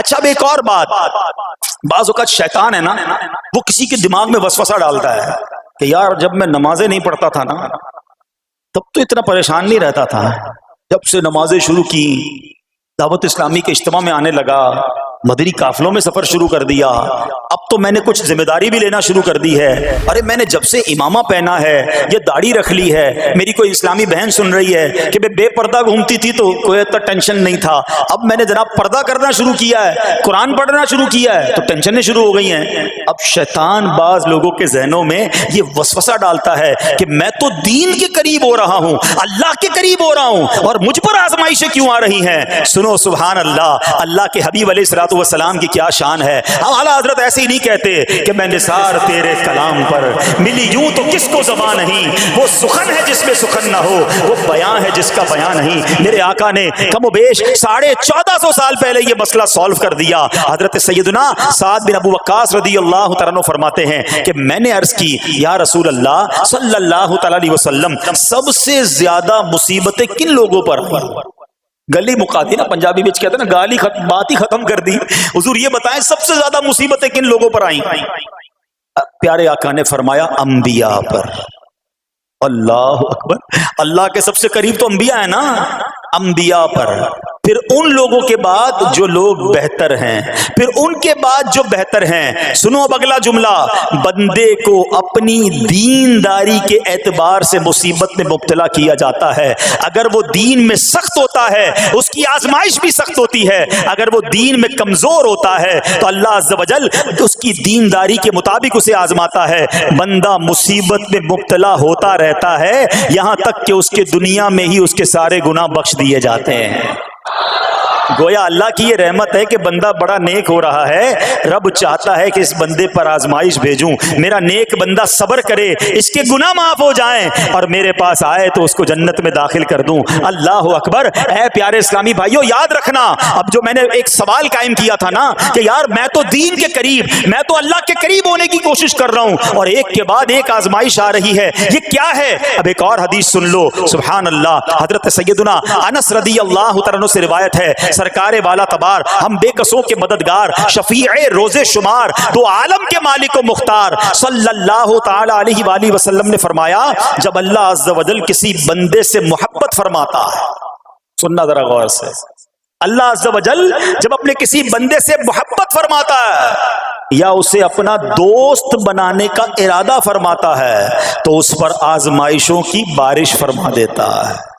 اچھا اب ایک اور بات، بعض اوقات شیطان ہے نا وہ کسی کے دماغ میں وسوسہ ڈالتا ہے کہ یار جب میں نمازیں نہیں پڑھتا تھا نا تب تو اتنا پریشان نہیں رہتا تھا، جب سے نمازیں شروع کی، دعوت اسلامی کے اجتماع میں آنے لگا، مدنی قافلوں میں سفر شروع کر دیا، اب تو میں نے کچھ ذمہ داری بھی لینا شروع کر دی ہے، ارے میں نے جب سے امامہ پہنا ہے، یہ داڑھی رکھ لی ہے، میری کوئی اسلامی بہن سن رہی ہے کہ بے پردہ گھومتی تھی تو کوئی اتنا ٹینشن نہیں تھا، اب میں نے جناب پردہ کرنا شروع کیا ہے، قرآن پڑھنا شروع کیا ہے تو ٹینشنیں شروع ہو گئی ہیں۔ اب شیطان بعض لوگوں کے ذہنوں میں یہ وسوسہ ڈالتا ہے کہ میں تو دین کے قریب ہو رہا ہوں، اللہ کے قریب ہو رہا ہوں، اور مجھ پر آزمائشیں کیوں آ رہی ہیں؟ سنو سبحان اللہ، اللہ کے حبیب علیہ الصلوۃ والسلام کی کیا شان ہے۔ ہم اعلیٰ حضرت ایسے ہی نہیں کہتے کہ میں نثار تیرے کلام پر، ملی یوں تو کس کو زبان نہیں، وہ سخن ہے جس میں سخن نہ ہو، وہ بیان ہے جس کا بیان نہیں۔ میرے آقا نے کم و بیش 1450 سال پہلے یہ مسئلہ سالو کر دیا۔ حضرت سیدنا سعد بن ابو وقاص رضی اللہ تعالیٰ عنہ فرماتے ہیں کہ میں نے عرض کی یا رسول اللہ صلی اللہ تعالیٰ علیہ وسلم، سب سے زیادہ مصیبتیں کن لوگوں پر آئیں؟ گلی مقاتی نا، پنجابی بچ کہتے ہیں نا گالی بات ہی ختم کر دی، حضور یہ بتائیں سب سے زیادہ مصیبتیں کن لوگوں پر آئیں؟ پیارے آقا نے فرمایا انبیاء پر۔ اللہ اکبر، اللہ کے سب سے قریب تو انبیاء ہیں نا، انبیاء پر، پھر ان لوگوں کے بعد جو لوگ بہتر ہیں، پھر ان کے بعد جو بہتر ہیں۔ سنو اب اگلا جملہ، بندے کو اپنی دینداری کے اعتبار سے مصیبت میں مبتلا کیا جاتا ہے۔ اگر وہ دین میں سخت ہوتا ہے اس کی آزمائش بھی سخت ہوتی ہے، اگر وہ دین میں کمزور ہوتا ہے تو اللہ عز و جل اس کی دینداری کے مطابق اسے آزماتا ہے۔ بندہ مصیبت میں مبتلا ہوتا رہتا ہے یہاں تک کہ اس کے دنیا میں ہی اس کے سارے گناہ بخش دیے جاتے ہیں۔ گویا اللہ کی یہ رحمت ہے کہ بندہ بڑا نیک ہو رہا ہے، رب چاہتا ہے کہ اس بندے پر آزمائش بھیجوں، میرا نیک بندہ صبر کرے، اس کے گناہ معاف ہو جائیں اور میرے پاس آئے تو اس کو جنت میں داخل کر دوں۔ اللہ اکبر۔ اے پیارے اسلامی بھائیو، یاد رکھنا، اب جو میں نے ایک سوال قائم کیا تھا نا کہ یار میں تو دین کے قریب، میں تو اللہ کے قریب ہونے کی کوشش کر رہا ہوں اور ایک کے بعد ایک آزمائش آ رہی ہے، یہ کیا ہے؟ اب ایک اور حدیث سن لو، سبحان اللہ۔ حضرت سیدنا انس رضی اللہ تعالیٰ عنہ سے روایت ہے، سرکار والا تبار، ہم بے کسوں کے مددگار، شفیع روز شمار، دو عالم کے مالک و مختار، صلی اللہ تعالی علیہ وآلہ وسلم نے فرمایا جب اللہ عز و جل کسی بندے سے محبت فرماتا ہے، سننا ذرا غور سے، اللہ عز و جل جب اپنے کسی بندے سے محبت فرماتا ہے یا اسے اپنا دوست بنانے کا ارادہ فرماتا ہے تو اس پر آزمائشوں کی بارش فرما دیتا ہے۔